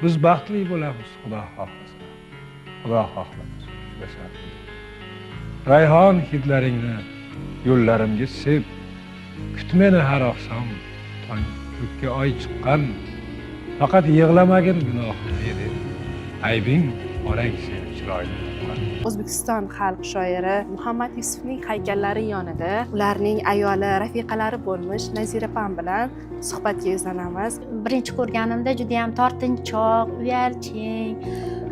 Biz baxtli bo'lamiz, Xudo xohlasa. Xudo xohlasa. Rayhon hidlaringni yo'llarimga sep, kut meni har oqshom, tong ko'kka oy chiqqan. Faqat yig'lamagin gunohim edi. Aybing orang sen chiroyli. O'zbekiston xalq shoiri Muhammad Yusufning haykallari yonida ularning ayoli, rafiqalari bo'lmish Nazira opam bilan suhbatga yuzlanamiz. Birinchi ko'rganimda juda ham tortinchoq, uyalchang,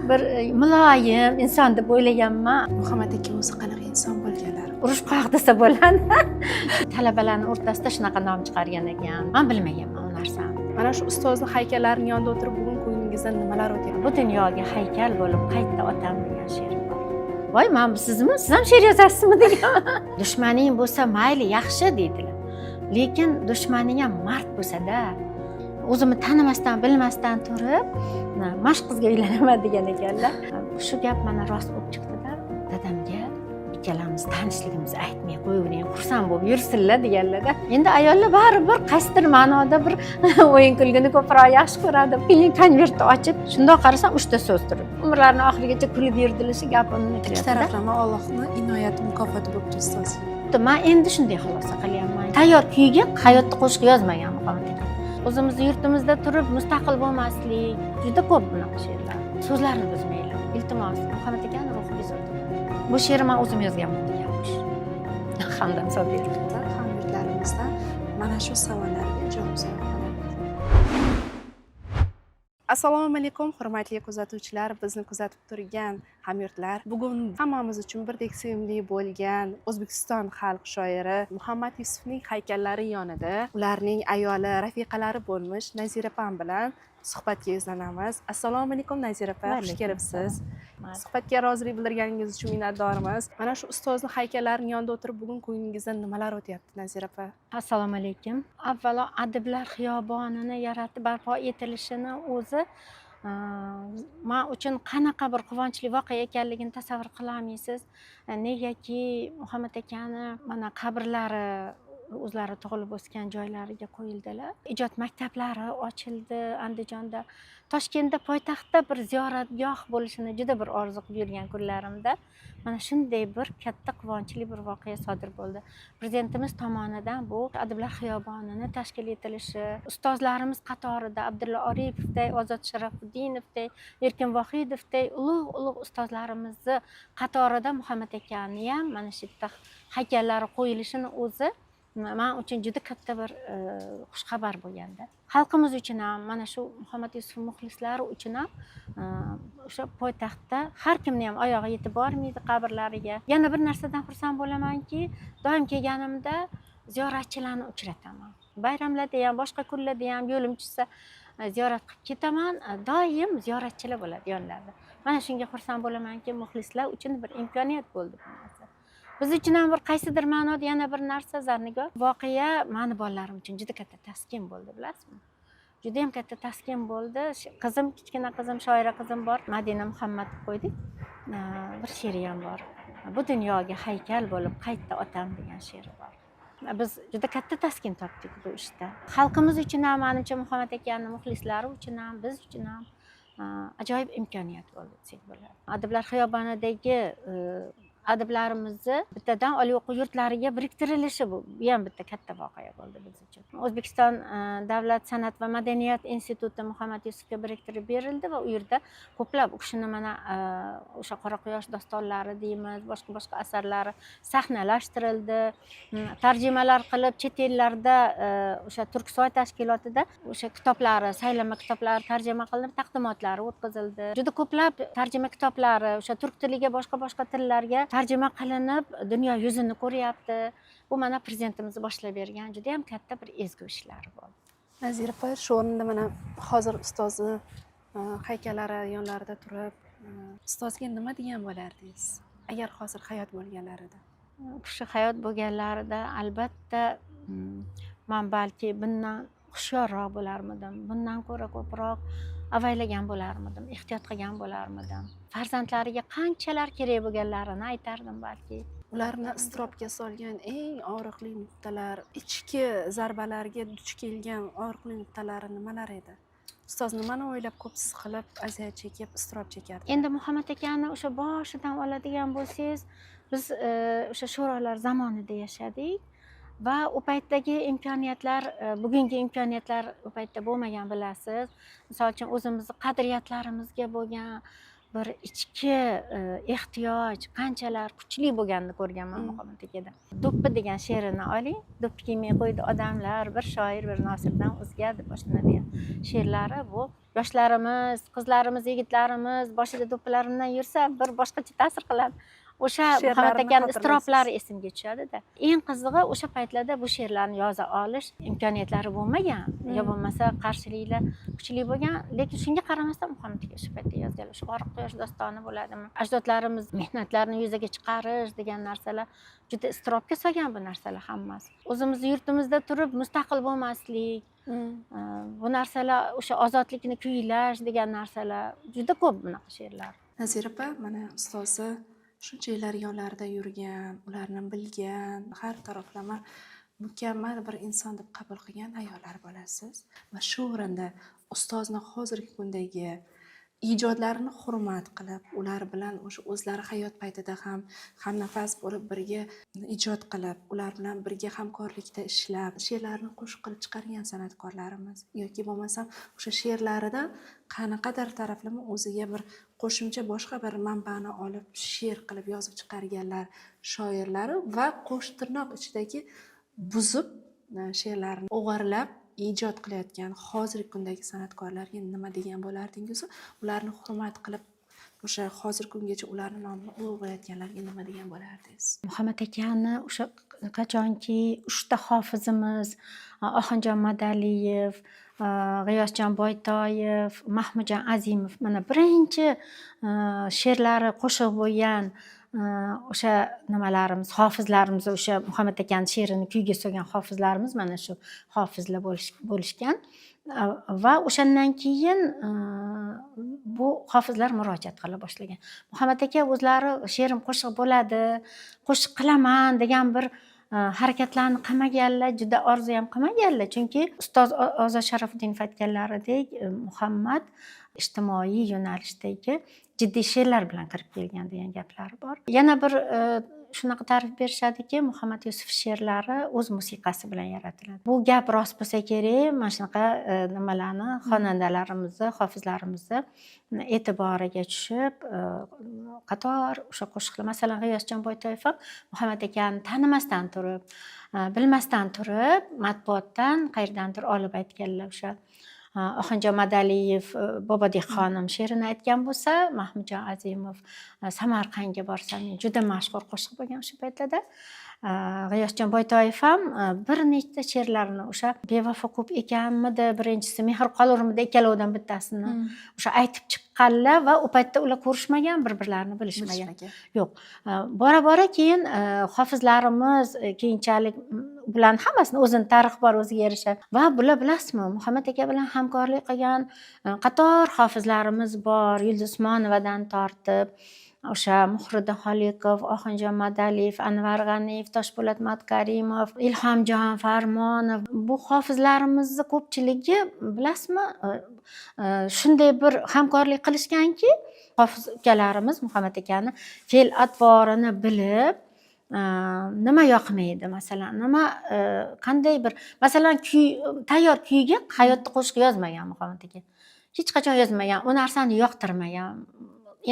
bir muloyim inson deb o'ylaganman. Muhammad aka o'zi qanaqa inson bo'lganlar? Urush qoq desa bo'ladi. Talabalarning o'rtasida shunaqa nom chiqargan ekan. Men bilmaganman u narsani. Mana shu ustozning haykallarining yonida o'tirib bugun ko'nglingizdan nimalar o'tyapti? Bu dunyoga haykal bo'lib qaytdi otam degan she'r bor. Voy, men sizmi? Siz ham she'r yozasizmi degan. Dushmaning bo'lsa mayli, yaxshi deydilar. Lekin dushmaning ham mard bo'lsa-da, o'zimni tanimasdan, bilmasdan turib, mashq qizga uylanaman degan ekanlar. Shu gap mana rost bo'lib chiqdi-da. Dadamga ikkalamiz tanishligimizni aytmay qo'yavering, xursand bo'lib yursinlar deganlar-da. Endi ayollar baribir qaysidir ma'noda bir o'yin kulgini ko'proq yaxshi ko'radi. Keyin konvertni ochib, shundoq qarasam 3 ta so'z turib. Umrlarining oxirigacha kulib yurdilar, shu gapimni Ikki taraflama Allohning inoyati mukofoti bo'libdi ustoz. Men endi shunday xulosa qilyapman. Tayyor kuyga hayotni qo'shiq yozmagan Muhammad aka. O'zimizni yurtimizda turib mustaqil bo'lmaslik, juda ko'p bunaqa she'rlar. So'zlarni buzmaylik. Iltimos, Muhammad akani ruhi bezovta. Bu she'rni men o'zim yozganman deganmish. Hamdam Sobirov. Hamyurtlarimizdan mana shu savollarga javob so'raymiz. Assalomu alaykum, hurmatli kuzatuvchilar, bizni kuzatib turgan hamyurtlar. Bugun hammamiz uchun birdek sevimli bo'lgan O'zbekiston xalq shoiri Muhammad Yusufning haykallari yonida ularning ayoli, rafiqalari bo'lmish Nazira opam bilan suhbatga yuzlanamiz. Assalomu alaykum Nazira opa, xush kelibsiz. Suhbatga rozilik bildirganingiz uchun minnatdormiz. Mana shu ustozning haykallarining yonida o'tirib bugun ko'nglingizdan nimalar o'tyapti Nazira opa? Assalomu alaykum. Avvalo adiblar xiyobonini yaratib barpo etilishini o'zi men uchun qanaqa bir quvonchli voqea ekanligini tasavvur qilolmaysiz. Negaki Muhammad akani mana qabrlari o'zlari tug'ilib o'sgan joylariga qo'yildilar. Ijod maktablari ochildi Andijonda. Toshkentda poytaxtda bir ziyoratgoh bo'lishini juda bir orzu qilib yurgan kunlarimda mana shunday bir katta quvonchli bir voqea sodir bo'ldi. Prezidentimiz tomonidan bu adiblar xiyobonini tashkil etilishi, ustozlarimiz qatorida Abdulla Oripovday, Ozod Sharafuddinovday, Erkin Vohidovday ulug' ustozlarimizni qatorida Muhammad akani ham mana shu yerda haykallari qo'yilishini o'zi men uchun juda katta bir xushxabar bo'lganda. Xalqimiz uchun ham, mana shu Muhammad Yusuf muxlislari uchun ham o'sha poytaxtda har kimni ham oyog'i yetib bormaydi qabrlariga. Yana bir narsadan xursand bo'lamanki, doim kelganimda ziyoratchilarni uchrataman. Bayramlarda ham, boshqa kunlarda ham yo'lim tushsa ziyorat qilib ketaman. Doim ziyoratchilar bo'ladi yonlarida. Mana shunga xursand bo'lamanki, muxlislar uchun bir imkoniyat bo'ldi bu narsa. Biz uchun ham bir qaysidir ma'noda yana bir narsa Zarnigor voqea meni bolalarim uchun juda katta taskin bo'ldi, bilasizmi? Juda ham katta taskin bo'ldi. Qizim, kichkina qizim, shoira qizim bor. Madina Muhammad qo'ydik. Bir she'ri ham bor. Bu dunyoga haykal bo'lib qaytdi otam degan she'ri bor. Biz juda katta taskin topdik bu ishda. Xalqimiz uchun ham, menimcha Muhammad akaning muxlislari uchun ham, biz uchun ham ajoyib imkoniyat bo'ldi desak bo'ladi. Adiblar xiyobonidagi adiblarimizni bittadan oliy o'quv yurtlariga biriktirilishi bu ham bitta katta voqea bo'ldi biz uchun. O'zbekiston Davlat san'at va madaniyat instituti Muhammad Yusufga biriktirib berildi va u yerda ko'plab u kishini mana o'sha Qora quyosh dostonlari deymiz, boshqa asarlari sahnalashtirildi, tarjimalar qilib chet ellarda o'sha Turksoy tashkilotida o'sha kitoblari, saylama kitoblari tarjima qilinib, taqdimotlari o'tkazildi. Juda ko'plab tarjima kitoblari o'sha turk tiliga, boshqa tillarga tarjima qilinib dunyo yuzini ko'ryapti. Bu mana prezidentimiz boshlab bergan juda ham katta bir ezgu ishlar bo'ldi. Nazira opa, shu o'rinda mana hozir ustozni haykallari yonlarida turib, ustozga nima degan bo'lardingiz? Agar hozir hayot bo'lganlarida. Shu hayot bo'lganlarida albatta men balki bundan hushyorroq bo'larmidim. Bundan ko'ra ko'proq avaylagan bo'larmidim, ehtiyot qilgan bo'larmidim. Farzandlariga qanchalar kerak bo'lganlarini aytardim balki. Ularni iztirobga solgan eng og'riqli nuqtalar, ichki zarbalarga duch kelgan og'riqli nuqtalari nimalar edi? Ustoz, nimani o'ylab ko'psiz qilib aziyat chekib, iztirob chekardi? Endi Muhammad akani o'sha boshidan oladigan bo'lsangiz, biz o'sha sho'rolar zamonida yashadik va u paytdagi imkoniyatlar, bugungi imkoniyatlar u paytda bo'lmagan, bilasiz. Misol uchun o'zimizni qadriyatlarimizga bo'lgan bir ichki ehtiyoj qanchalar kuchli bo'lganini ko'rganman Muhammad akada. Do'ppi degan she'rini oling. Do'ppi kiymay qo'ydi odamlar, bir shoir, bir nosirdan o'zga deb boshlanadigan she'rlari bu. Yoshlarimiz, qizlarimiz, yigitlarimiz boshida do'ppilar bilan yursa, bir boshqacha ta'sir qiladi. O'sha Muhammad akani iztiroblari esimga tushadi-da. Eng qizig'i o'sha paytlarda bu she'rlarni yoza olish imkoniyatlari bo'lmagan, yo bo'lmasa qarshiliklar kuchli bo'lgan, lekin shunga qaramasdan Muhammad aka o'sha paytda yozganlar. O'sha Oriq quyosh dostoni bo'ladimi? Ajdodlarimiz mehnatlarini yuzaga chiqarish degan narsalar juda iztirobga solgan bu narsalar hammasi. O'zimizni yurtimizda turib mustaqil bo'lmaslik, bu narsalar o'sha ozodlikni kuylash degan narsalar juda ko'p bunaqa she'rlar. Nazira opa, mana ustozi shuncha yillar yonlarida yurgan, ularni bilgan, har taraflama mukammal bir inson deb qabul qilgan ayollar bo'lasiz. Va shu o'rinda ustozni hozirgi kundagi ijodlarini hurmat qilib, ular bilan o'sha o'zlari hayot paytida ham hamnafas bo'lib birga ijod qilib, ular bilan birga hamkorlikda ishlab, she'rlarni qo'shiq qilib chiqargan san'atkorlarimiz yoki bo'lmasam o'sha she'rlaridan qanaqadir taraflama o'ziga bir qo'shimcha boshqa bir manbani olib she'r qilib yozib chiqarganlar shoirlari va qo'sh tirnoq ichidagi buzib she'rlarni o'g'irlab ijod qilayotgan hozirgi kundagi san'atkorlarga nima degan bo'lardingiz? Ularni hurmat qilib o'sha hozirgi kungacha ularni nomini ulug'layotganlarga nima degan bo'lardingiz? Muhammad akani o'sha qachonki 3 ta hofizimiz Oxunjon Madaliyev, G'iyosjon Boytoyev, Mahmudjon Azimov mana birinchi she'rlari qo'shiq bo'lgan o'sha nimalarimiz, hofizlarimiz, o'sha Muhammad akani she'rini kuyga solgan hofizlarimiz mana shu hofizlar bo'lishgan. Va o'shandan keyin bu hofizlar murojaat qila boshlagan. Muhammad aka o'zlari she'rim qo'shiq bo'ladi, qo'shiq qilaman degan bir harakatlarni qilmaganlar, juda orzu ham qilmaganlar. Chunki ustoz Ozod Sharafutdinov aytganlaridek, Muhammad ijtimoiy yo'nalishdagi jiddiy she'rlar bilan kirib kelgan degan gaplari bor. Yana bir shunaqa ta'rif berishadiki, Muhammad Yusuf she'rlari o'z musiqasi bilan yaratiladi. Bu gap rost bo'lsa kerak, mana shunaqa nimalarni xonandalarimizni, hofizlarimizni e'tiboriga tushib, qator o'sha qo'shiqlar, masalan, G'iyosjon Boytoyev ham Muhammad akani tanimasdan turib, bilmasdan turib, matbuotdan qayerdandir olib aytganlar. O'sha Oxunjon Madaliyev Bobodek xonim she'rini aytgan bo'lsa, Mahmudjon Azimov Samarqandga borsam juda mashhur qo'shiq bo'lgan o'sha paytlarda. G'iyosjon Boytoyev ham bir nechta she'rlarini o'sha bevafo ko'p ekanmidi, birinchisi mehr qolurmidi, ikkalovidan bittasini o'sha aytib chiqqanlar va u paytda ular ko'rishmagan, bir-birlarini bilishmagan. Yo'q. Bora-bora keyin hofizlarimiz keyinchalik bularni hammasini o'zini tarixi bor, o'ziga yarasha. Va bular bilasizmi, Muhammad aka bilan hamkorlik qilgan qator hofizlarimiz bor, Yulduz Usmonovadan tortib, o'sha Muhriddin Xoliqov, Oxunjon Madaliyev, Anvar G'aniyev, Toshpo'lat Matkarimov, Ilhomjon Farmonov. Bu hofizlarimizni ko'pchiligi bilasizmi, shunday bir hamkorlik qilishganki, hofiz ukalarimiz Muhammad akani fe'l atvorini bilib, nima yoqmaydi, masalan, nima qanday bir, masalan, tayyor kuyga hayotda qo'shiq yozmagan Muhammad aka. Hech qachon yozmagan, u narsani yoqtirmagan.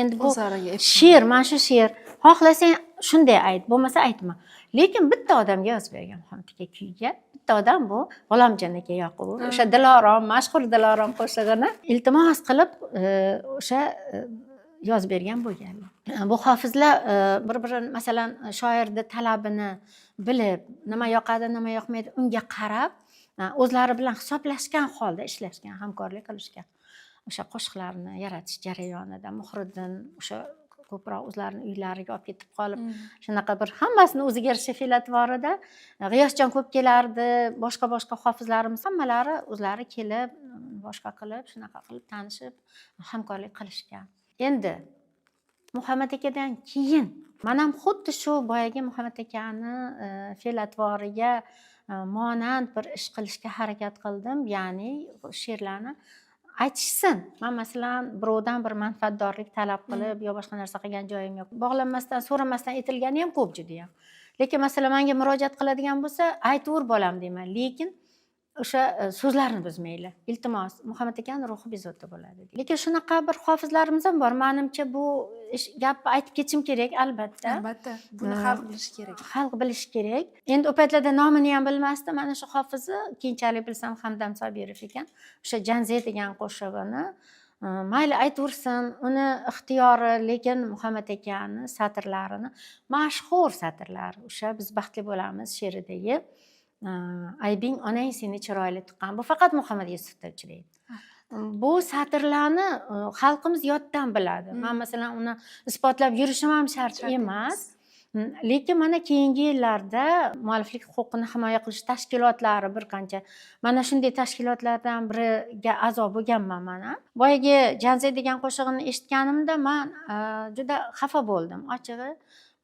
Endi bu she'r, mana shu she'r, xohlasang shunday ayt, bo'lmasa aytma. Lekin bitta odamga yozib bergan Muhammad aka kuyga. Bitta odam bu G'ulomjon aka Yoqub. O'sha Dilorom, mashhur Dilorom qo'shig'ini iltimos qilib o'sha yozib bergan bo'lganlar. Bu hofizlar bir-birini, masalan, shoirning talabini bilib, nima yoqadi, nima yoqmaydi, unga qarab, o'zlari bilan hisoblashgan holda ishlashgan, hamkorlik qilishgan. O'sha qo'shiqlarni yaratish jarayonida Muhriddin o'sha ko'proq o'zlarini uylariga olib ketib qolib, shunaqa bir hammasini o'ziga yarasha fe'l-atvorida G'iyosjon ko'p kelardi, boshqa hofizlarimiz hammalari o'zlari kelib, boshqa qilib, shunaqa qilib tanishib, hamkorlik qilishgan. Endi Muhammad akadan keyin men ham xuddi shu boyagi Muhammad akani fe'l-atvoriga monand bir ish qilishga harakat qildim, ya'ni she'rlarni aytishsin. Man masalan birovdan bir manfaatdorlik talab qilib yo boshqa narsa qilgan joyim yo'q. Bog'lanmasdan, so'ramasdan aytilgani ham ko'p judayam. Lekin masalan menga murojaat qiladigan bo'lsa, aytaver bolam deyman. Lekin o'sha so'zlarni buzmaylar. Iltimos, Muhammad akani ruhi bezovta bo'ladi. Lekin shunaqa bir hofizlarimiz ham bor. Menimcha bu gapni aytib ketishim kerak, albatta. Albatta, buni xalq bilishi kerak. Xalq bilishi kerak. Endi u paytlarda nomini ham bilmasdim. Mana shu hofizni keyinchalik bilsam Hamdam Sobirov ekan. O'sha Janze degan qo'shig'ini mayli aytaversin, uni ixtiyori, lekin Muhammad akani satrlarini, mashhur satrlar, o'sha biz baxtli bo'lamiz she'ridagi aybing onang seni chiroyli tuqqan. Bu faqat Muhammad Yusufda uchraydi. Bu satrlarni xalqimiz yoddan biladi. Men masalan uni isbotlab yurishim ham shart emas. Lekin mana keyingi yillarda mualliflik huquqini himoya qilish tashkilotlari bir qancha, mana shunday tashkilotlardan biriga a'zo bo'lganman mana. Boyagi Janze degan qo'shig'ini eshitganimda men juda xafa bo'ldim. Ochig'i,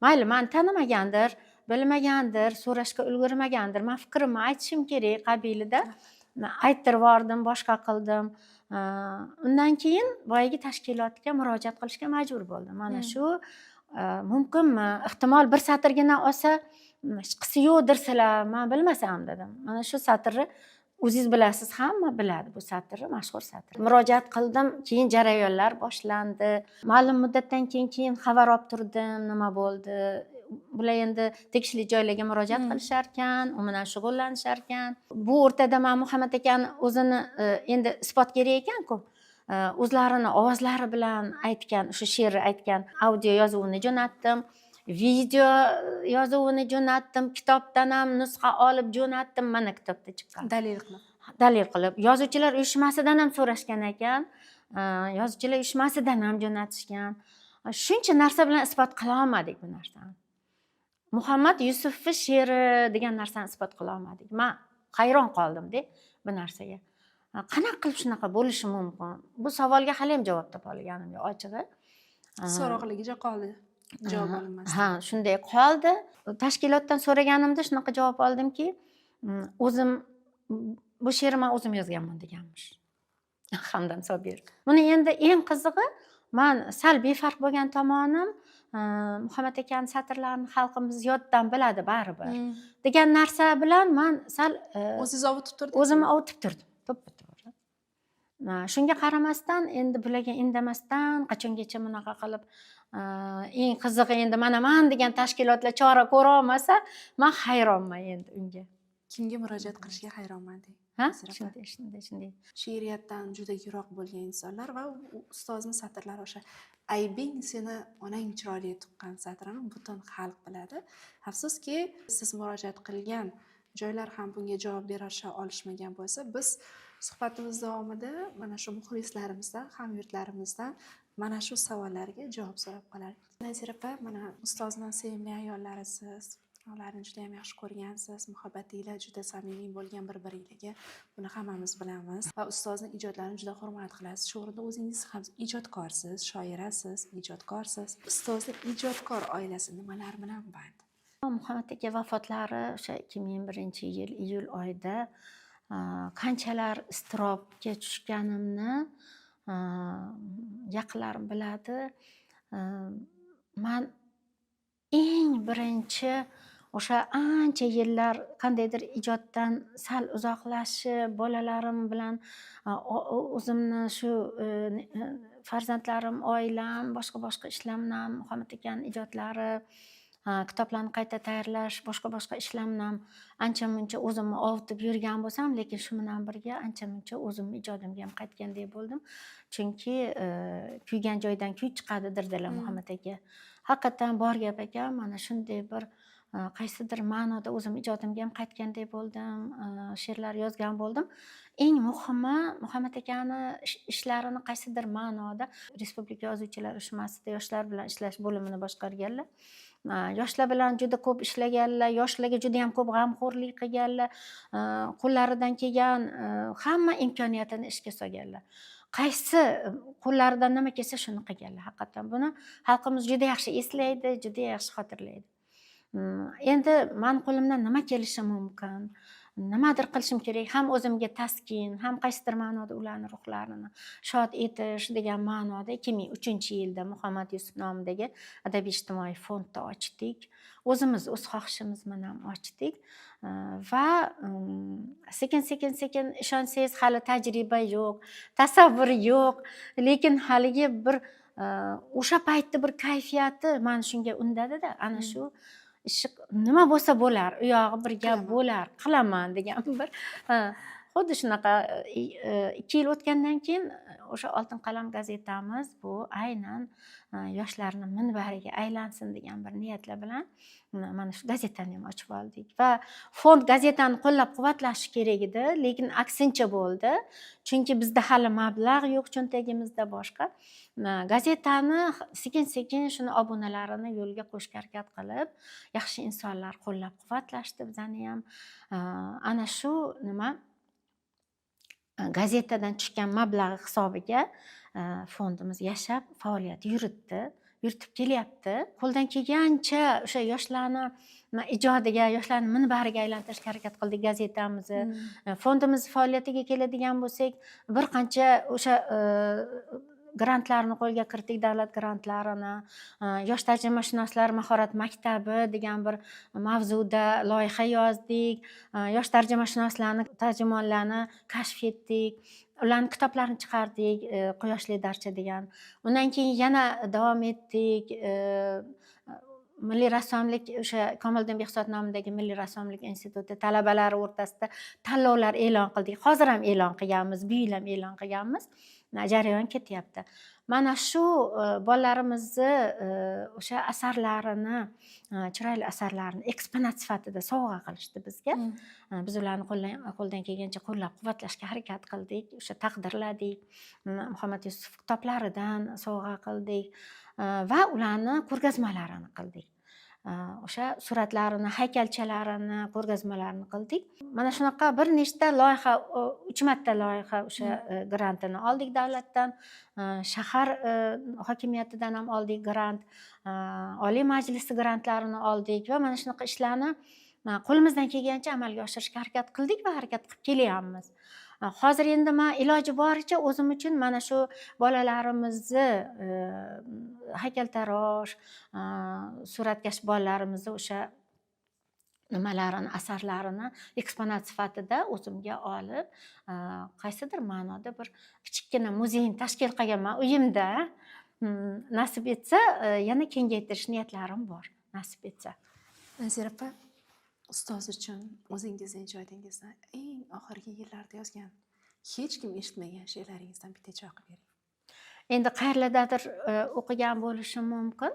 mayli, men tanimagandir, bilmagandir, so'rashga ulgurmagandir. Men fikrimni aytishim kerak qabilida. Ayttirib yubordim, boshqa qildim. Undan keyin boyagi tashkilotga murojaat qilishga majbur bo'ldim. Mana shu mumkinmi? Ehtimol bir satrgina olsa, qisi yo'qdir sizlar, men bilmasam dedim. Mana shu satrni o'zingiz bilasiz, hamma biladi bu satrni, mashhur satr. Murojaat qildim, keyin jarayonlar boshlandi. Ma'lum muddatdan keyin xabar olib turdim, nima bo'ldi. Bular endi tegishli joylarga murojaat qilishar ekan, u bilan shug'ullanishar ekan. Bu o'rtada men Muhammad akani o'zini endi isbot kerak ekan-ku. O'zlarini ovozlari bilan aytgan, o'sha she'rni aytgan audio yozuvini jo'natdim, video yozuvini jo'natdim, kitobdan ham nusxa olib jo'natdim, mana kitobda chiqqan. Dalil qilib. Yozuvchilar uyushmasidan ham so'rashgan ekan, yozuvchilar uyushmasidan ham jo'natishgan. Shuncha narsa bilan isbot qila olmadik bu narsani. Muhammad Yusufning she'ri degan narsani isbot qila olmadik. Men hayron qoldim-da bu narsaga. Qanaqa qilib shunaqa bo'lishi mumkin? Bu savolga hali ham javob topa olganim yo'q, ochig'i. So'roqligicha qoldi. Javob olinmasdi. Ha, shunday qoldi. Tashkilotdan so'raganimda shunaqa javob oldimki, o'zim bu she'rni men o'zim yozganman deganmish. Hamdam Sobirov. Buni endi eng qizig'i, men sal befarq bo'lgan tomonim, Muhammad akani satrlarini xalqimiz yoddan biladi baribir degan narsa bilan men sal o'zingiz ovutib turdingiz? O'zimni ovutib turdim. To'ppa-to'g'ri. Shunga qaramasdan, endi bularga indamasdan, qachongacha bunaqa qilib, eng qizig'i endi mana men degan tashkilotlar chora ko'ra olmasa, men hayronman endi unga. Kimga murojaat qilishga hayronman deng. Ha? Shunday. She'riyatdan juda yiroq bo'lgan insonlar va ustozni satrlari o'sha aybing seni onang chiroyli tuqqan satrini butun xalq biladi. Afsuski, siz murojaat qilgan joylar ham bunga javob bera olishmagan bo'lsa, biz suhbatimiz davomida mana shu muxlislarimizdan, hamyurtlarimizdan mana shu savollarga javob so'rab qolardik. Nazira opa, mana ustozni sevimli ayollarisiz. Ularni juda ham yaxshi ko'rgansiz, muhabbatinglar juda samimiy bo'lgan bir-biringizga. Buni hammamiz bilamiz va ustozning ijodlarini juda hurmat qilasiz. Shu o'rinda o'zingiz ham ijodkorsiz, shoirasiz, ijodkorsiz. Ustozning ijodkor oilasi nimalar bilan band? Muhammad aka vafotlari o'sha 2001-yil iyul oyida qanchalar iztirobga tushganimni yaqinlarim biladi. Men eng birinchi o'sha ancha yillar qandaydir ijoddan sal uzoqlashib, bolalarim bilan o'zimni shu farzandlarim, oilam, boshqa ishlar bilan Muhammad akani ijodlari, kitoblarni qayta tayyorlash, boshqa ishlar bilan ancha-muncha o'zimni ovutib yurgan bo'lsam, lekin shu bilan birga ancha-muncha o'zimni ijodimga ham qaytgandek bo'ldim. Chunki kuygan joydan kuy chiqadi derdilar Muhammad aka. Haqiqatan bor gap ekan, mana shunday bir qaysidir ma'noda o'zim ijodimga ham qaytgandek bo'ldim, she'rlar yozgan bo'ldim. Eng muhimi, Muhammad akani ishlarini qaysidir ma'noda Respublika Yozuvchilar uyushmasida yoshlar bilan ishlash bo'limini boshqarganlar. Yoshlar bilan juda ko'p ishlaganlar, yoshlarga juda ham ko'p g'amxo'rlik qilganlar, qo'llaridan kelgan hamma imkoniyatini ishga solganlar. Qaysi qo'llaridan nima kelsa shuni qilganlar. Haqiqatan buni xalqimiz juda yaxshi eslaydi, juda yaxshi xotirlaydi. Endi men qo'limdan nima kelishi mumkin? nimadir qilishim kerak, ham o'zimga taskin, ham qaysidir ma'noda ularni ruhlarini shod etish degan ma'noda 2003-yilda Muhammad Yusuf nomidagi adabiy ijtimoiy fondni ochdik. O'zimiz o'z xohishimiz bilan ochdik va sekin ishonsangiz hali tajriba yo'q, tasavvur yo'q, lekin haligi bir o'sha paytda bir kayfiyati mana shunga undadi-da, ana shu ish nima bo'lsa bo'lar, u yog'i bir gap bo'lar, qilaman degan bir xuddi shunaqa 2 yil o'tgandan keyin o'sha Oltin qalam gazetamiz bu aynan yoshlarni minbariga aylansin degan bir niyatlar bilan mana shu gazetani ham ochib oldik va fond gazetani qo'llab-quvvatlashi kerak edi, lekin aksincha bo'ldi. Chunki bizda hali mablag' yo'q cho'ntagimizda boshqa. Gazetani sekin shuni obunalarini yo'lga qo'shga harakat qilib, yaxshi insonlar qo'llab-quvvatlashdi bizani ham. Ana shu nima gazetadan tushgan mablag' hisobiga fondimiz yashab faoliyat yuritib kelyapti. Qo'ldan kelgancha o'sha yoshlarni ijodiga, yoshlarni minbariga aylantirishga harakat qildik gazetamizni. Fondimiz faoliyatiga keladigan bo'lsak, bir qancha o'sha grantlarni qo'lga kiritdik, davlat grantlarini, yosh tarjimashunoslar mahorat maktabi degan bir mavzuda loyiha yozdik, yosh tarjimashunoslarni, tarjimonlarni kashf etdik, ularni kitoblarini chiqardik, Quyoshli darcha degan. Undan keyin yana davom etdik. Milliy rassomlik o'sha Komiliddin Behzod nomidagi Milliy rassomlik instituti talabalari o'rtasida tanlovlar e'lon qildik. Hozir ham e'lon qilganmiz, bu yil ham e'lon qilganmiz. Jarayon ketyapti. Mana shu bolalarimizni o'sha asarlarini, chiroyli asarlarini eksponat sifatida sovg'a qilishdi bizga. Biz ularni qo'ldan kelgancha qo'llab-quvvatlashga harakat qildik, o'sha taqdirladik. Muhammad Yusuf kitoblaridan sovg'a qildik va ularni ko'rgazmalarini qildik. O'sha suratlarini, haykalchalarini, ko'rgazmalarini qildik. Mana shunaqa bir nechta loyiha, 3 marta loyiha o'sha grantini oldik davlatdan, shahar hokimiyatidan ham oldik grant, Oliy Majlisi grantlarini oldik va mana shunaqa ishlarni qo'limizdan kelgancha amalga oshirishga harakat qildik va harakat qilib kelyapmiz. Hozir endi men iloji boricha o'zim uchun mana shu bolalarimizni haykaltarosh, suratkash bolalarimizni o'sha nimalarini, asarlarini eksponat sifatida o'zimga olib, qaysidir ma'noda bir kichikgina muzeyni tashkil qilganman uyimda. Nasib etsa, yana kengaytirish niyatlarim bor, nasib etsa. Nazira opa, ustoz uchun o'zingizning ijodingizdan eng oxirgi yillarda yozgan, hech kim eshitmagan she'laringizdan bittacha o'qib bering. Endi qayerlardadir o'qigan bo'lishim mumkin.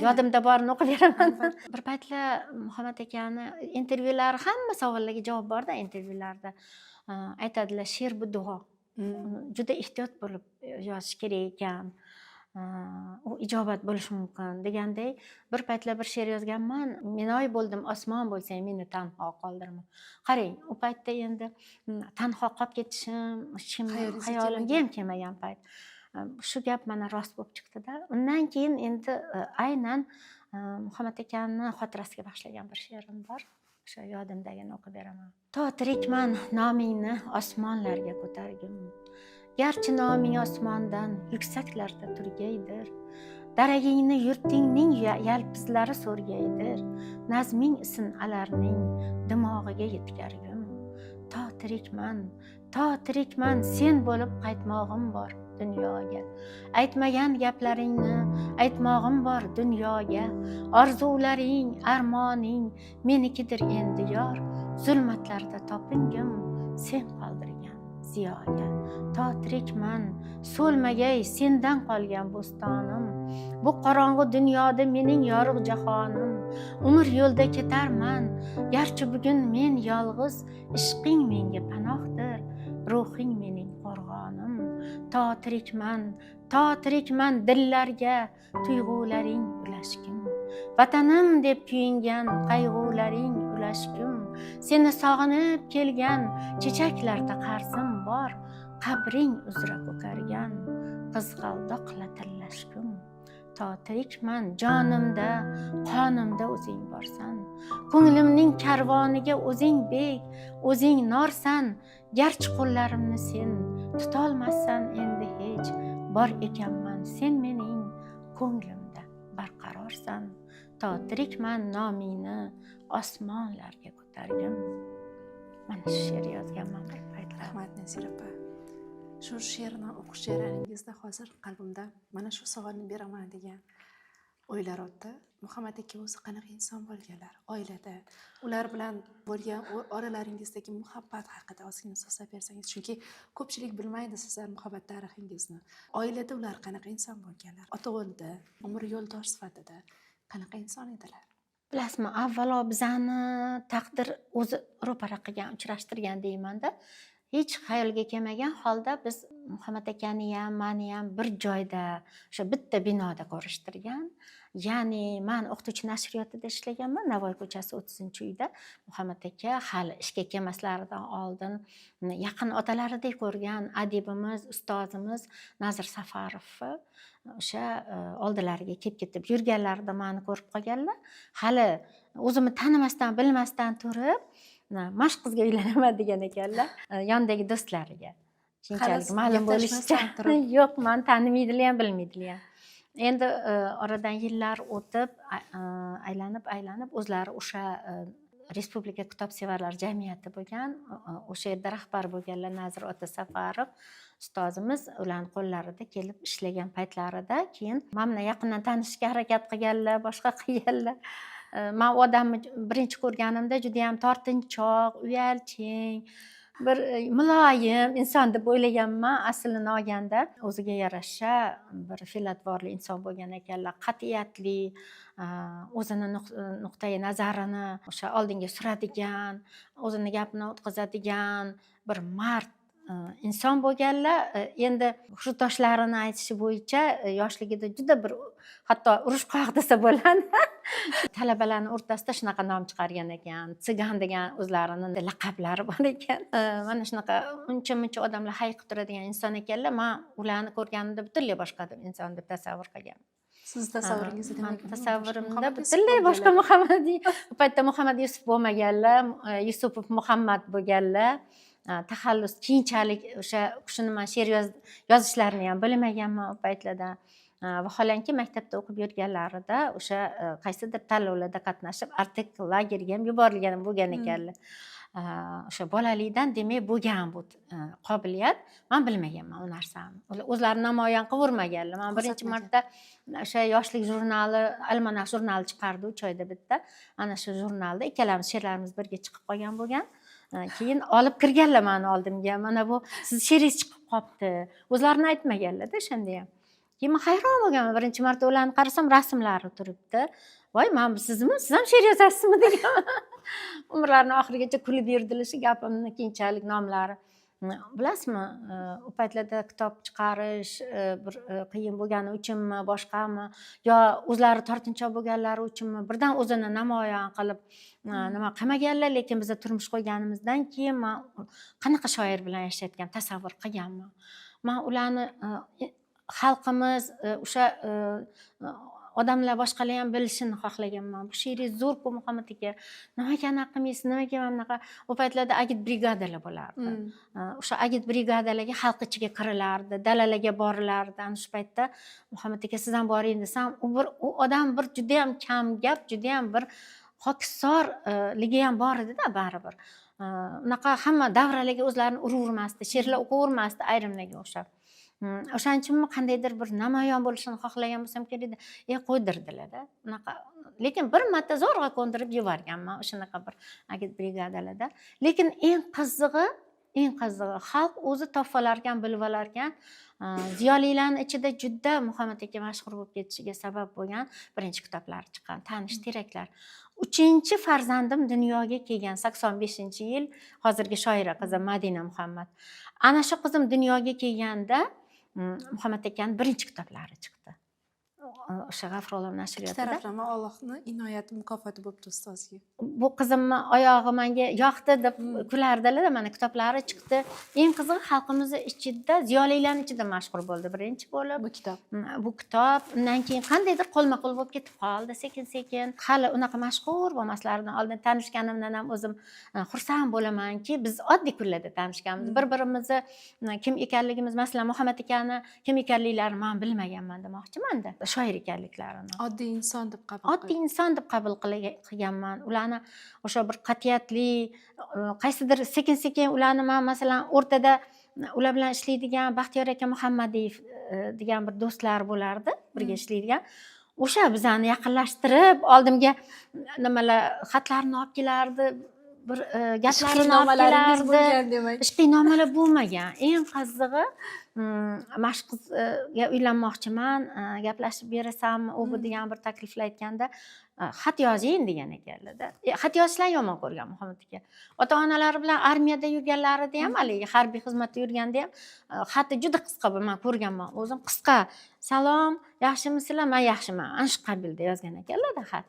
Yodimda borini o'qib beraman. Bir paytlar Muhammad akani intervyulari, hamma savollarga javob borda intervyularda. Aytadilar, she'r bu duo. Juda ehtiyot bo'lib yozish kerak ekan. U ijobat bo'lishi mumkin deganday bir paytlar bir she'r yozganman. Menoy bo'ldim, osmon bo'lsang meni tanho qoldirma. Qarang, u paytda endi tanho qolib ketishim, xayolimga ham kelmagan payt. Shu gap mana rost bo'lib chiqdi-da. Undan keyin endi aynan Muhammad akani xotirasiga bag'ishlagan bir she'rim bor. O'sha yodimdagini o'qib beraman. To tirikman nomingni osmonlarga ko'targim. Garchi noming osmondan yuksaklarda turgaydir. Daragingni yurtingning yalpizlari so'rgaydir. Nazming isin alarning dimog'iga yetkargim. To tirikman sen bo'lib qaytmog'im bor dunyoga. Aytmagan gaplaringni aytmog'im bor dunyoga. Orzularing, armoning menikidir endi yor. Zulmatlarda topingim sen qoldirgan ziyoga. To tirikman, so'lmagay sendan qolgan bo'stonim. Bu qorong'u dunyoda mening yorug' jahonim. Umr yo'lda ketarman, garchi bugun men yolg'iz. Ishqing menga panohdir, ruhing mening qo'rg'onim. To tirikman dillarga tuyg'ularing ulashgim. Vatanim deb kuyingan qayg'ularing ulashgim. Seni sog'inib kelgan chechaklarda qarzim bor. Qabring uzra ko'kargan qizg'aldoqla tillashgim. to tirikman jonimda qonimda o'zing borsan, ko'nglimning karvoniga o'zing bek, o'zing norsan, garchi qo'llarimni sen tutolmassan endi hech, bor ekanman sen mening ko'nglimda barqarorsan, to tirikman nomingni osmonlarga ko'targin. Mana shu she'r yozganman bir paytlar. Rahmat Nazira opa. Shu she'rni o'qish jarayoningizda hozir qalbimda mana shu savolni beraman degan o'ylar o'tdi. Muhammad aka o'zi qanaqa inson bo'lganlar? Oilada ular bilan bo'lgan oralaringizdagi muhabbat haqida ozgina so'zlab bersangiz, chunki ko'pchilik bilmaydi sizlar muhabbat tarixingizni. Oilada ular qanaqa inson bo'lganlar? Ota o'ldi, umr yo'ldosh sifatida qanaqa inson edilar? Bilasizmi, avvalo bizani taqdir o'zi ro'para qilgan, uchrashtirgan deymanda. Hech xayolga kelmagan holda biz Muhammad akani ham, meni ham bir joyda, o'sha bitta binoda ko'rishtirgan. Ya'ni men o'qituvchi nashriyotida ishlaganman, Navoiy ko'chasi 30-uyda. Muhammad aka hali ishga kelmaslaridan oldin yaqin otalaridek ko'rgan adibimiz, ustozimiz Nazir Safarovni o'sha oldilariga kelib ketib yurganlarida meni ko'rib qolganlar. Hali o'zimni tanimasdan, bilmasdan turib mashq qizga uylanaman degan ekanlar yondagi do'stlariga. Keyinchalik ma'lum bo'lishicha yo'q, meni tanimaydilar ham, bilmaydilar ham. Endi oradan yillar o'tib, aylanib o'zlari o'sha Respublika kitobsevarlar jamiyati bo'lgan, o'sha yerda rahbar bo'lganlar Nazir ota Safarov ustozimiz ularning qo'llarida kelib ishlagan paytlarida, keyin men bilan yaqindan tanishishga harakat qilganlar, boshqa qilganlar. Men odamni birinchi ko'rganimda juda ham tortinchoq, uyalchang, bir muloyim inson deb o'ylaganman. Aslini olganda o'ziga yarasha bir fe'l-atvorli inson bo'lgan ekanlar, qat'iyatli, o'zini nuqtai nazarini o'sha oldinga suradigan, o'zini gapini o'tkazadigan bir mard inson bo'lganlar. Endi kursdoshlarini aytishi bo'yicha yoshligida juda bir hatto urushqoq desa bo'ladi. Talabalarning o'rtasida shunaqa nom chiqargan ekan. Tsigan degan o'zlarini laqablari bor ekan. Mana shunaqa uncha-muncha odamlar hayiqib turadigan inson ekanlar. Men ularni ko'rganimda butunlay boshqa inson deb tasavvur qilganman. Siz tasavvuringizda demak, tasavvurimda butunlay boshqa Muhammadiy. Bu paytda Muhammad Yusuf bo'lmaganlar, Yusupov Muhammad bo'lganlar. Taxallus keyinchalik o'sha kishini men she'r yozishlarini ham bilmaganman u paytlarda. Vaholanki maktabda o'qib yurganlarida o'sha qaysidir tanlovlarda qatnashib, Artek lagerga ham yuborilgan bo'lgan ekanlar. O'sha bolalikdan demak bo'lgan bu qobiliyat. Men bilmaganman u narsani. O'zlari namoyon qilavermaganlar. Men birinchi marta o'sha yoshlik jurnali, Almanax jurnali chiqardi 3 oyda bitta. Ana shu jurnalda ikkalamiz she'rlarimiz birga chiqib qolgan bo'lgan. Keyin olib kirganlar meni oldimga. Mana bu siz she'ringiz chiqib qopti. O'zlarini aytmaganlar-da o'shanda ham. Keyin men hayron bo'lganman. Birinchi marta ularni qarasam, rasmlari turibdi. Voy, men sizmi? Siz ham she'r yozasizmi degan. Umrlarini oxirigacha kulib yurdilar shu gapimni, keyinchalik nomlari. Bilasizmi, u paytlarda kitob chiqarish bir qiyin bo'lgani uchunmi, boshqami, yo o'zlari tortinchoq bo'lganlari uchunmi, birdan o'zini namoyon qilib nima qilmaganlar, lekin biz turmush qo'yganimizdan keyin men qanaqa shoir bilan yashayotgan tasavvur qilganman. Men ularni xalqimiz o'sha odamlar boshqalar ham bilishini xohlaganman. Bu she'ringiz zo'r-ku Muhammad aka. Nimaga anaqa qilmaysiz? Nimaga mana bunaqa? U paytlarda agit brigadalar bo'lardi. O'sha agit brigadalarga xalq ichiga kirilardi, dalalarga borilardi. Ana shu paytda Muhammad aka siz ham boring desam, u odam bir juda ham kam gap, juda ham bir hokisorligi ham bor edi-da baribir. Unaqa hamma davralarga o'zlarini uravermasdi, she'rlar o'qivermasdi ayrimlarga o'xshab. O'shaning uchunmi qandaydir bir namoyon bo'lishini xohlagan bo'lsam kerak edi. Qo'ydirdilar-da. Unaqa. Lekin bir marta zo'rg'a ko'ndirib yuborganman o'shanaqa bir agit brigadalarda. Lekin eng qizig'i xalq o'zi topfalarkan, bilib olarkan, ziyolilarning ichida juda Muhammad aka mashhur bo'lib ketishiga sabab bo'lgan birinchi kitoblari chiqqan, Tanish teraklar. 3-chi farzandim dunyoga kelgan 85-yil, hozirgi shoira qizim Madina Muhammad. Ana shu qizim dunyoga kelganda Muhammad akaning birinchi kitoblari chiqdi. o'sha G'afurolov ikki nashriyotida. taraflama Allohni inoyati mukofoti bo'libdi ustozga. Bu qizimni oyog'i menga yoqdi deb kulardilar, mana kitoblari chiqdi. Eng qizig'i xalqimiz ichida, ziyolilarning ichida mashhur bo'ldi birinchi bo'lib. Bu kitob. Bu kitob undan keyin qandaydir qo'lma-qo'l bo'lib ketib qoldi sekin-sekin. Hali unaqa mashhur bo'lmaslaridan oldin tanishganimdan ham o'zim xursand bo'lamanki, biz oddiy kunlarda tanishganmiz. Bir-birimizni kim ekanligimiz, masalan, Muhammad akani kim ekanliklarini men bilmaganman demoqchiman-da. Shoir ekanliklarini. Oddiy inson deb qabul Oddiy inson deb qabul qilganman. Ularni o'sha bir qat'iyatli, qaysidir sekin-sekin ularni men masalan o'rtada ular bilan ishlaydigan Baxtiyor aka Muhammadiyev degan bir do'stlar bo'lardi, birga ishlaydigan. O'sha bizani yaqinlashtirib, oldimga nimalar xatlarni olib kelardi, bir gaplarini olib kelardi. Ish qiynomalar bo'lmagan. Eng qizig'i, mashqizga uylanmoqchiman, gaplashib berasanmi, u bu degan bir takliflar aytganda, xat yozing degan ekanlarda. Xat yozishlarni yomon ko'rgan Muhammad aka. Ota-onalari bilan armiyada yurganlarida ham, haligi harbiy xizmatda yurganda ham xati juda qisqa men ko'rganman. O'zim qisqa. Salom, yaxshimisizlar? Men yaxshiman. Ana shu qabilda yozgan ekanlarda xat.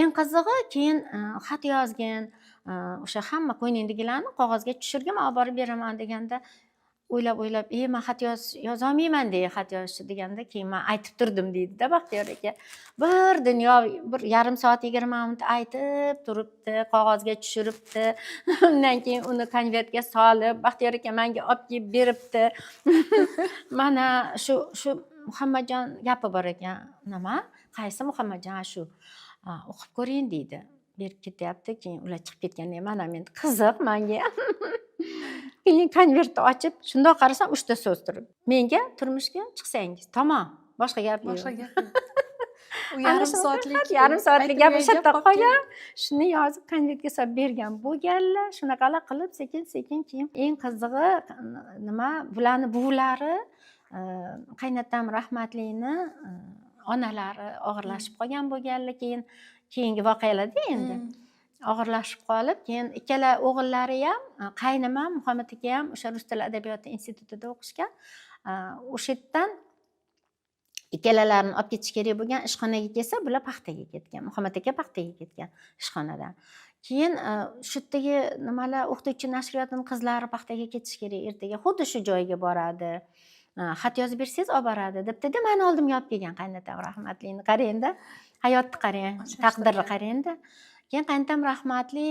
Eng qizig'i keyin xat yozgan, o'sha hamma qo'yningdagilarni qog'ozga tushirgin, olib borib beraman deganda o'ylab, men xat yozolmayman deya xat yozishni deganda keyin men aytib turdim deydi-da Baxtiyor aka. Bir dunyo, bir yarim soat 20 minut aytib turibdi, qog'ozga tushiribdi. Undan keyin uni konvertga solib, Baxtiyor aka menga olib kelib beribdi. Mana shu Muhammadjon gapi bor ekan. Nima? Qaysi Muhammadjon? Shu o'qib ko'ring deydi. Berib ketyapti, keyin ular chiqib ketganda mana men qiziq menga. Keyin konvertni ochib, shundoq qarasam 3 ta so'z turibdi. Menga turmushga chiqsangiz, tamom, boshqa gap yo'q. Boshqa gap yo'q. U yarim soatlik gap o'sha yerda qolgan. Shuni yozib konvertga solib bergan bo'lganlar. Shunaqalar qilib sekin-sekin keyin eng qizig'i nima, bularni buvilari, qaynatam rahmatlini onalari og'irlashib qolgan bo'lganlar, keyingi voqealarda endi og'irlashib qolib, keyin ikkala o'g'illari ham, qaynimam, Muhammad aka ham o'sha Rus tili adabiyoti institutida o'qishgan. O'sha yerdan ikkalalarini olib ketish kerak bo'lgan, ishxonaga kelsa, bular paxtaga ketgan. Muhammad aka paxtaga ketgan ishxonadan. Keyin shu yerdagi nimalar, o'qituvchi nashriyotning qizlari paxtaga ketish kerak ertaga, xuddi shu joyga boradi. Xat yozib bersangiz olib boradi debdi-da, meni oldimga olib kelgan qaynatam rahmatlini. Qarang-da, hayotni qarang, taqdirni qarang-da. Keyin qaynatam rahmatli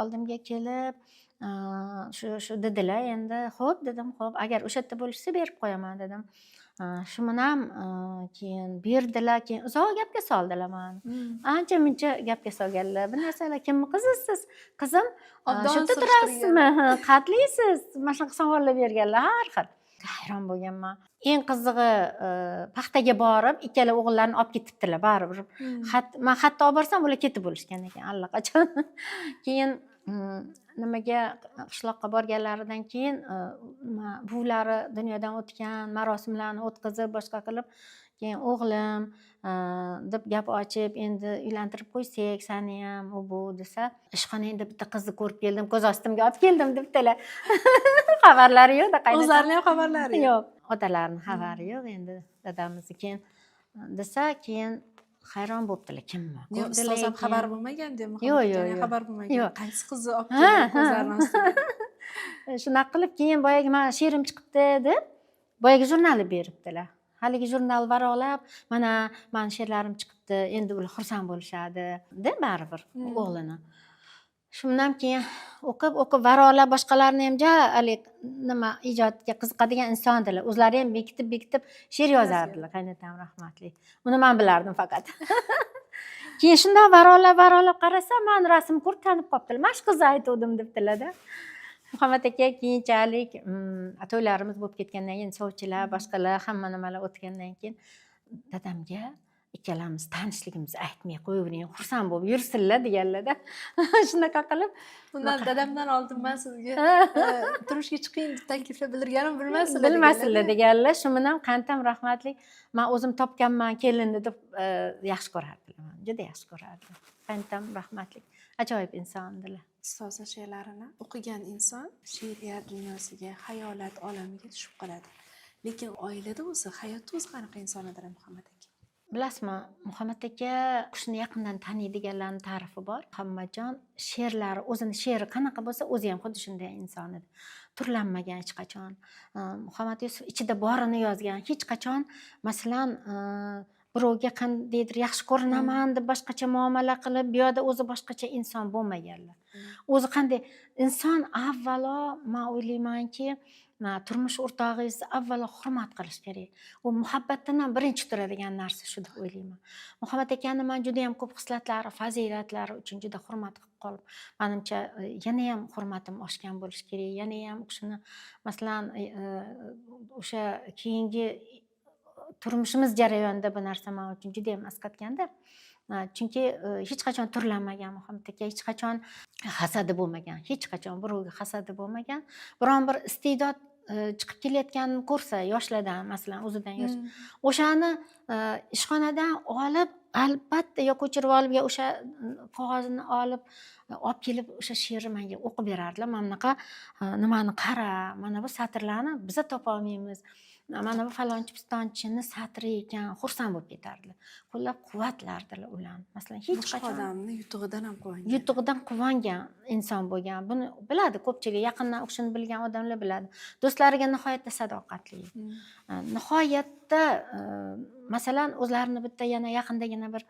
oldimga kelib, shu dedilar endi, xo'p dedim, xo'p, agar o'sha yerda bo'lishsa berib qo'yaman dedim. Shuni ham keyin berdilar, keyin uzoq gapga soldilar meni. Ancha-muncha gapga solganlar. Bir narsalar, kimni qizisiz? Qizim, shu yerda turasizmi? Qatlisiz? Mana shunaqa savollar berganlar har xil. Hayron bo'lganman. Eng qizig'i, paxtaga borib, ikkala o'g'illarni olib ketibdilar baribir. Men xatni olib borsam, ular ketib bo'lishgan ekan allaqachon. Keyin nimaga qishloqqa borganlaridan keyin buvilari dunyodan o'tgan, marosimlarni o'tkazib, boshqa qilib, keyin o'g'lim deb gap ochib, endi uylantirib qo'ysak, seni ham u bu desa, ishxonangda bitta qizni ko'rib keldim, ko'z ostimga olib keldim debdilar. Xabarlari yo'q-da, qaynatam. O'zlarining ham xabarlari yo'q. Otalarini xabari yo'q endi dadamizni. Keyin desa, keyin hayron bo'libdilar, kimmi? Ustoz ham xabar bo'lmagan deb, yo'q, xabar bo'lmagan. Qaysi qizni olib kelgan ko'zlarini ostiga. Shunaqa qilib, keyin boyagi men she'rim chiqibdi deb, boyagi jurnalni beribdilar. Haligi jurnal varaqlab, mana meni she'rlarim chiqibdi, endi ular xursand bo'lishadi, deb baribir o'g'lini. Shundan keyin o'qib varaqlab boshqalarni ham nima ijodga qiziqadigan insondilar. O'zlari ham bekitib she'r yozardilar, qaynatam rahmatli. Uni men bilardim faqat. Keyin shunday varaqlab qarasam, men rasm ko'rib tanib qolibdilar. Mana shu qizni aytdim debdilar-da. Muhammad aka keyinchalik to'ylarimiz bo'lib ketgandan keyin sovchilar, boshqalar hamma nimalar o'tgandan keyin dadamga ikkalamiz tanishligimizni aytmay qo'yavering, xursand bo'lib yursinlar deganlar-da. Shunaqa qilib, bundan dadamdan oldin men sizga turmushga chiqing deb takliflar bildirganim bilmasinlar deganlar. Shu bilan qaynatam rahmatli, men o'zim topganman kelinni deb yaxshi ko'rardilar. Juda yaxshi ko'rardilar. Qaynatam rahmatli, ajoyib insondilar. Ustoz she'rlarini o'qigan inson she'riyat dunyosiga, xayolat olamiga tushib qoladi. Lekin oilada o'zi, hayotda o'zi qanaqa insonlar Muhammad aka? Bilasizmi, Muhammad aka qushni yaqindan taniydiganlarning ta'rifi bor. Muhammadjon she'rlari, o'zini she'ri qanaqa bo'lsa, o'zi ham xuddi shunday inson edi. Turlanmagan hech qachon. Muhammad Yusuf ichida borini yozgan. Hech qachon masalan birovga qandaydir yaxshi ko'rinaman deb boshqacha muomala qilib, bu yoqda o'zi boshqacha inson bo'lmaganlar. O'zi qanday inson avvalo men o'ylaymanki, turmush o'rtog'ingizni avvalo hurmat qilish kerak. U muhabbatdan ham birinchi turadigan narsa shu deb o'ylayman. Muhammad akani men juda ham ko'p xislatlari, fazilatlari uchun juda hurmat qilib qolib, menimcha yana ham hurmatim oshgan bo'lishi kerak. Yana ham shuni masalan o'sha keyingi turmushimiz jarayonida bu narsa men uchun juda ham asqatganda. Chunki hech qachon turlanmagan Muhammad aka, hech qachon hasadi bo'lmagan, hech qachon birovga hasadi bo'lmagan. Biron bir iste'dod chiqib kelayotganini ko'rsa yoshlardan, masalan o'zidan yosh, o'shani ishxonadan olib albatta yo ko'chirib olib, yo o'sha qog'ozni olib kelib o'sha she'rni menga o'qib berardilar. Mana bunaqa nimani qara, mana bu satrlarni biza topa olmaymiz. Mana bu falonchi pistonchini satri ekan, xursand bo'lib ketardilar. Qo'llab-quvvatlardilar ularni. Masalan, hech qachon odamni yutug'idan ham quvongan. Yutug'idan quvongan inson bo'lgan. Buni biladi ko'pchilik, yaqindan o'shini bilgan odamlar biladi. Do'stlariga nihoyatda sadoqatli. Nihoyatda masalan o'zlarini bitta yana yaqindagina bir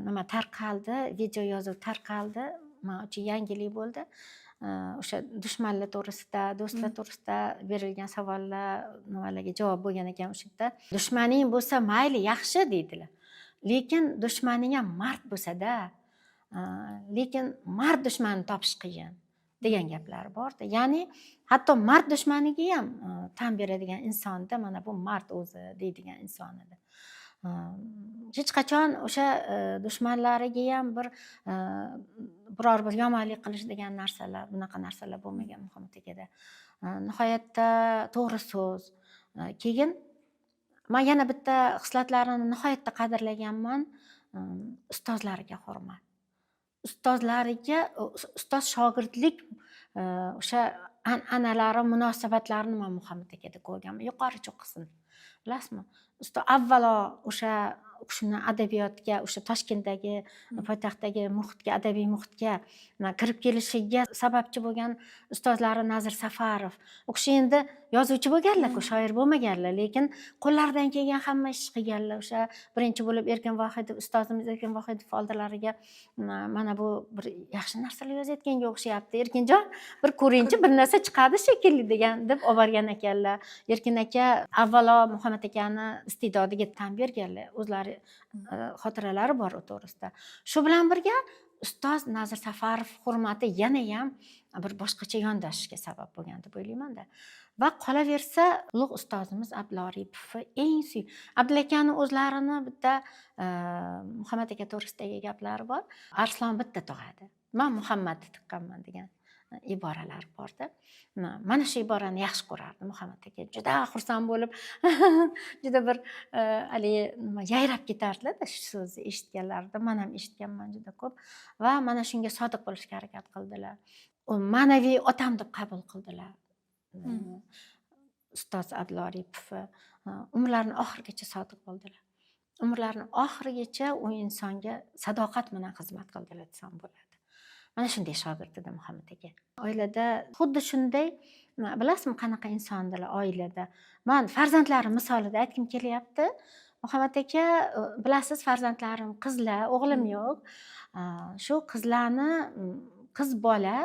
nima tarqaldi, video yozuv tarqaldi. Men uchun yangilik bo'ldi. O'sha dushmanlar to'g'risida, do'stlar to'g'risida berilgan savollar, nimalarga javob bo'lgan ekan o'sha yerda. Dushmaning bo'lsa mayli, yaxshi deydilar. Lekin dushmaning ham mard bo'lsa-da, lekin mard dushmanni topish qiyin degan gaplar bor-da. Ya'ni hatto mard dushmaniga ham tan beradigan insonda mana bu mard o'zi deydigan inson edi. Hech qachon o'sha dushmanlariga ham biror bir yomonlik qilish degan narsalar, bunaqa narsalar bo'lmagan Muhammad akada. Nihoyatda to'g'ri so'z. Keyin men yana bitta xislatlarini nihoyatda qadrlaganman, ustozlariga hurmat. Ustozlariga, ustoz shogirdlik o'sha an'analari, munosabatlarini men Muhammad akada ko'rganman. Yuqori cho'qqisini. Bilasizmi? Avvalo o'sha shuni adabiyotga, o'sha Toshkentdagi poytaxtdagi muhitga, adabiy muhitga kirib kelishiga sababchi bo'lgan ustozlari Nazir Safarov. U kishi endi yozuvchi bo'lganlar-ku, shoir bo'lmaganlar, lekin qo'llaridan kelgan hamma ish qilganlar. O'sha birinchi bo'lib Erkin Vohidov, ustozimiz Erkin Vohidov oldilariga mana bu bir yaxshi narsalar yozayotganga o'xshayapti. Erkinjon, bir ko'ringchi, bir narsa chiqadi shekilli degan deb olib borgan ekanlar. Erkin aka avvalo Muhammad akani iste'dodiga tan berganlar. O'zlari xotiralari bor u to'g'risida. Shu bilan birga ustoz Nazir Safarov hurmati yana ham bir boshqacha yondashishga sabab bo'lgan deb o'ylayman-da. Va qolaversa, ulug' ustozimiz Abdulla Oripov eng Abdulla akani o'zlarini bitta Muhammad aka to'g'risidagi gaplari bor. Arslon bitta tug'adi. Men Muhammadni tiqqanman degan iboralar bor-da. Mana shu iborani yaxshi ko'rardi Muhammad aka. Juda xursand bo'lib, juda bir yayrab ketardilar-da shu so'zni eshitganlarida. Men ham eshitganman juda ko'p va mana shunga sodiq bo'lishga harakat qildilar. U ma'naviy otam deb qabul qildilar. Ustoz Abdulla Oripov umrlarining oxirigacha sodiq bo'ldilar. Umrlarining oxirigacha u insonga sadoqat bilan xizmat qildilar desam bo'ladi. Mana shunday shogird edi Muhammad aka. Oilada xuddi shunday, bilasizmi qanaqa insondilar oilada. Men farzandlarim misolida aytkim kelyapti. Muhammad aka, bilasiz, farzandlarim qizlar, o'g'lim yo'q. Shu qizlarni, qiz bola,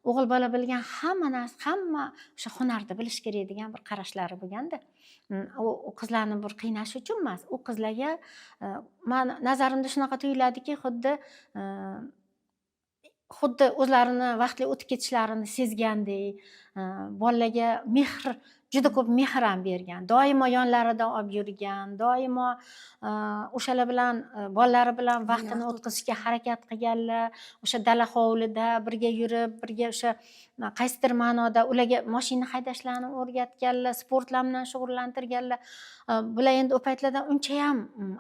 o'g'il bola bilgan hamma narsa, hamma o'sha hunarda bilish kerak degan bir qarashlari bo'lganda. U qizlarni bir qiynash uchun emas, u qizlarga men nazarimda shunaqa tuyuladiki, xuddi o'zlarini vaqtli o'tib ketishlarini sezgandek, bolalarga mehr, juda ko'p mehr ham bergan. Doimo yonlaridan olib yurgan, doimo o'shalar bilan, bolalari bilan vaqtini o'tkazishga harakat qilganlar. O'sha dala hovlida birga yurib, birga o'sha qaysidir ma'noda ularga mashina haydashlarini o'rgatganlar, sportlar bilan shug'ullantirganlar. Bular endi u paytlarda uncha ham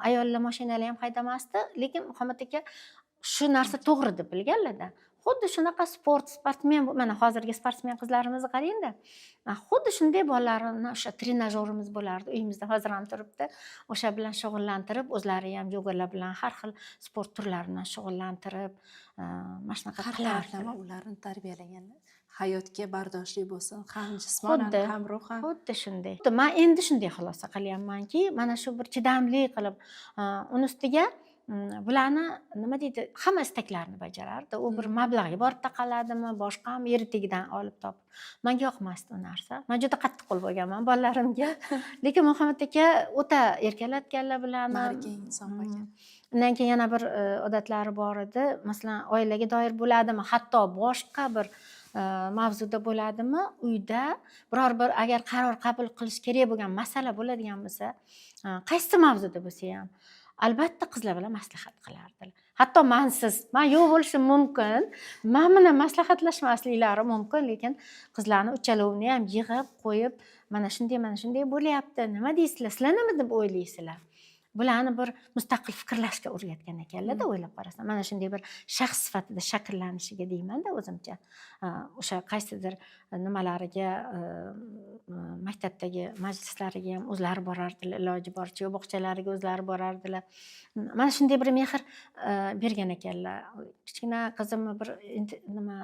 ayollar mashinalar ham haydamasdi, lekin Muhammad aka shu narsa to'g'ri deb bilganlar-da. xuddi shunaqa sportmen, mana hozirgi sportsmen qizlarimizni qarangda, xuddi shunday bolalarni o'sha trenajyorimiz bo'lardi uyimizda, hozir ham turibdi. O'sha bilan shug'ullantirib, o'zlari ham yogalar bilan har xil sport turlari bilan shug'ullantirib, mana shunaqa har qilardi. tomonlama ularni tarbiyalagan, hayotga bardoshli bo'lsin, ham jismonan ham ruhan. Xuddi shunday. Men endi shunday xulosa qilyapmanki, mana shu bir chidamli qilib, uni ustiga bularni nima deydi, hamma istaklarini bajarardi. U bir mablag'ga borib taqaladimi, boshqami ertagidan olib topib. Menga yoqmasdi u narsa. Men juda qattiqqo'l bo'lganman bolalarimga. Lekin Muhammad aka o'ta erkalatganlar bularni. Marka inson bo'lgan. Undan keyin yana bir odatlari bor edi. Masalan, oilaga doir bo'ladimi, hatto boshqa bir mavzuda bo'ladimi, uyda biror bir agar qaror qabul qilish kerak bo'lgan masala bo'ladigan bo'lsa, qaysi mavzuda bo'lsa ham albatta qizlar bilan maslahat qilardilar. Hatto mensiz, men yo'q bo'lishim mumkin, men bilan maslahatlashmasliklari mumkin, lekin qizlarni uchalovini ham yig'ib qo'yib, mana shunday bo'lyapti, nima deysizlar, sizlar nima deb o'ylaysizlar? Bularni bir mustaqil fikrlashga o'rgatgan ekanlar-da, o'ylab qarasam. Mana shunday bir shaxs sifatida shakllanishiga deyman-da o'zimcha. O'sha qaysidir nimalariga, maktabdagi majlislariga ham o'zlari borardilar, iloji boricha bog'chalariga o'zlari borardilar. Mana shunday bir mehr bergan ekanlar. Kichkina qizimni bir nima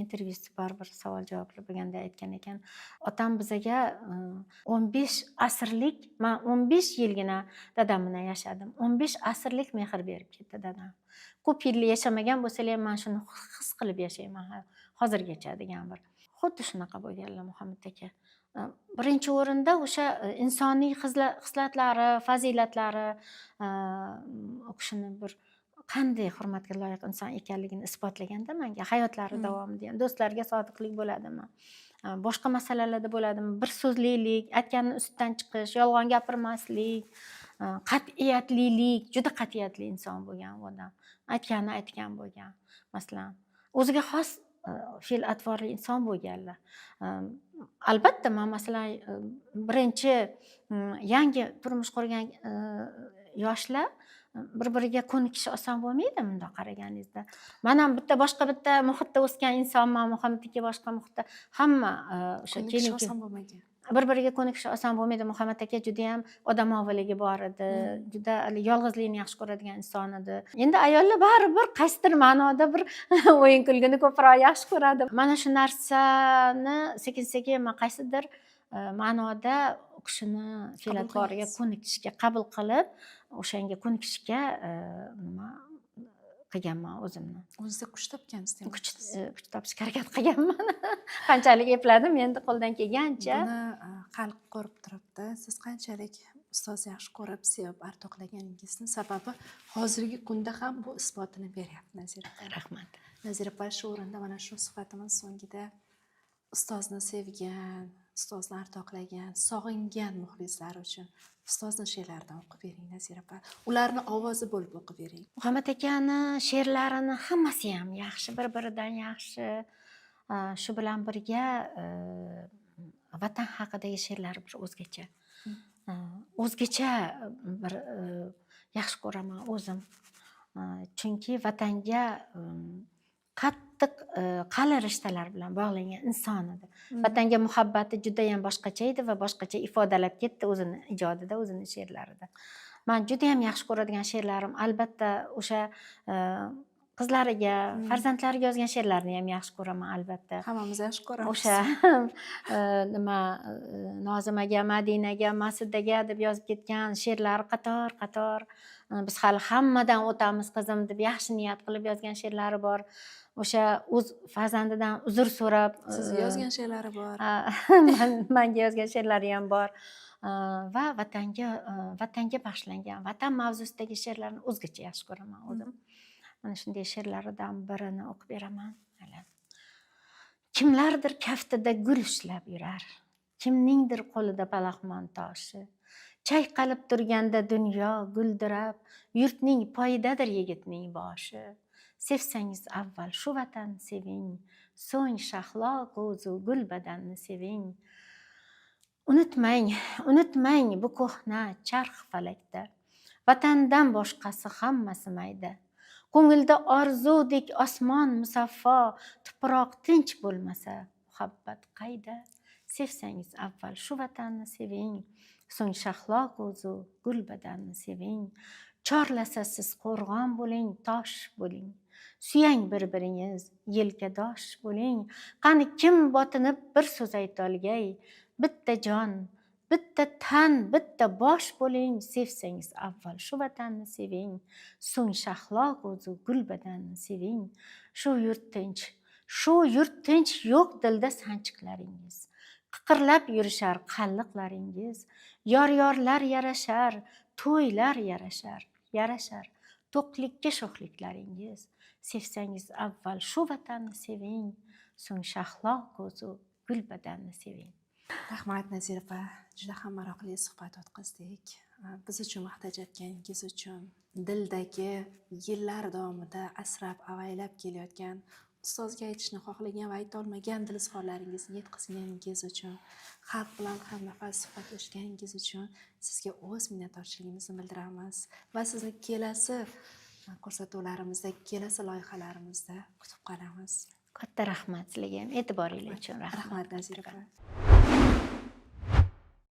intervyusi bor, bir savol javoblar bo'lganda aytgan ekan. Otam bizaga 15 asrlik, men 15 yilgina dadam bilan yashadim. 15 asrlik mehr berib ketdi dadam. Ko'p yil yashamagan bo'lsa-lar ham men shuni his qilib yashayman hozirgacha degan bir. Xuddi shunaqa bo'lganlar Muhammad aka. Birinchi o'rinda o'sha insoniy xislatlari, fazilatlari u kishini bir qanday hurmatga loyiq inson ekanligini isbotlaganda menga hayotlari davomida ham do'stlarga sodiqlik bo'ladimi, boshqa masalalarda bo'ladimi, bir so'zlilik, aytganini ustidan chiqish, yolg'on gapirmaslik, qat'iyatlilik, juda qat'iyatli inson bo'lgan odam, aytganini aytgan bo'lgan. Masalan, o'ziga xos fe'l atvorli inson bo'lganlar. Albatta, men masalan birinchi yangi turmush qurgan yoshlar bir-biriga ko'nikish oson bo'lmaydi bundoq qaraganingizda. Men ham boshqa bitta muhitda o'sgan insonman, Muhammad aka boshqa muhitda, hamma o'sha kelin oson bo'lmagan. Bir-biriga ko'nikish oson bo'lmaydi. Muhammad aka juda ham odamoviligi bor edi, juda yolg'izlikni yaxshi ko'radigan inson edi. Endi ayollar baribir qaysidir ma'noda bir o'yin kulgini ko'proq yaxshi ko'radi. Mana shu narsani sekin-sekin men qaysidir ma'noda u kishini fe'l-atvoriga ko'nikishga qabul qilib, o'shanga ko'nikishga nima qilganman o'zimni. O'zida kuch topgansiz. Kuch topishga harakat qilganman. Qanchalik epladim endi qo'ldan kelgancha. Buni xalq ko'rib turibdi. Siz qanchalik ustoz yaxshi ko'rib, sevib, ardoqlaganingizni sababi hozirgi kunda ham bu isbotini beryapti Nazira. Rahmat. Nazira opa, shu o'rinda mana shu suhbatimiz so'ngida ustozni sevgan, ustozni ardoqlagan, sog'ingan muxlislar uchun ustozni she'rlaridan o'qib bering Nazira opa. Ularni ovozi bo'lib o'qib bering. Muhammad akani she'rlarini hammasi ham yaxshi, bir-biridan yaxshi. Shu bilan birga vatan haqidagi she'rlari bir o'zgacha. O'zgacha bir yaxshi ko'raman o'zim. Chunki vatanga qattiq qalin rishtalar bilan bog'langan inson edi. Vatanga muhabbati juda ham boshqacha edi va boshqacha ifodalab ketdi o'zini ijodida, o'zini she'rlarida. Men juda ham yaxshi ko'radigan she'rlarim albatta o'sha qizlariga, farzandlariga yozgan she'rlarini ham yaxshi ko'raman albatta. Hammamiz yaxshi ko'ramiz. O'sha nima Nozimaga, Madinaga, Masidaga deb yozib ketgan she'rlar qator-qator. Biz hali hammadan o'tamiz qizim deb yaxshi niyat qilib yozgan she'rlari bor. O'sha o'z farzandidan uzr so'rab, siz yozgan she'rlari bor. Menga yozgan she'rlari ham bor. Va vatanga bag'ishlangan, vatan mavzusidagi she'rlarni o'zgacha yaxshi ko'raman o'zim. Mana shunday she'rlaridan birini o'qib beraman. Kimlardir kaftida gul ushlab yurar, kimningdir qo'lida palaxmon toshi. Chayqalib turganda dunyo guldirab, yurtning poyidadir yigitning boshi. Sevsangiz avval shu vatanni seving, so'ng shahlo ko'zu gul badanni seving. Unutmang bu ko'hna charx falakda, vatandan boshqasi hammasi mayda. ko'ngilda orzudek osmon musaffo, tuproq tinch bo'lmasa, muhabbat qayda? Sevsangiz avval shu vatanni seving, so'ng shahlo ko'zu gul badanni seving. Chorlasa siz qo'rg'on bo'ling, tosh bo'ling. Suyang bir-biringiz, yelkadosh bo'ling. Qani kim botinib bir so'z aytolgay, bitta jon, bitta tan, bitta bosh bo'ling. Sevsangiz avval shu vatanni seving, so'ng shahlo ko'zu gul badanni seving. Shu yurt tinch yo'q dilda sanchiqlaringiz. Qiqirlab yurishar qalliqlaringiz. Yor-yorlar yarashar, to'ylar yarashar. To'qlikka sho'xliklaringiz. Sevsangiz avval shu vatanni seving, so'ng shahlo ko'zu gul badanni seving. Rahmat Nazira opa, juda ham maroqli suhbat o'tkazdik. Biz uchun vaqt ajratganingiz uchun, dildagi yillar davomida asrab avaylab kelayotgan, ustozga aytishni xohlagan va aytolmagan dil izhorlaringizni yetkazganingiz uchun, xalq bilan ham nafas suhbatlashganingiz uchun sizga o'z minnatdorchiligimizni bildiramiz va sizni kelasi ko'rsatuvlarimizda, kelasi loyihalarimizda kutib qolamiz. Katta rahmat sizlarga ham e'tiboringiz uchun rahmat. Rahmat Nazira opa.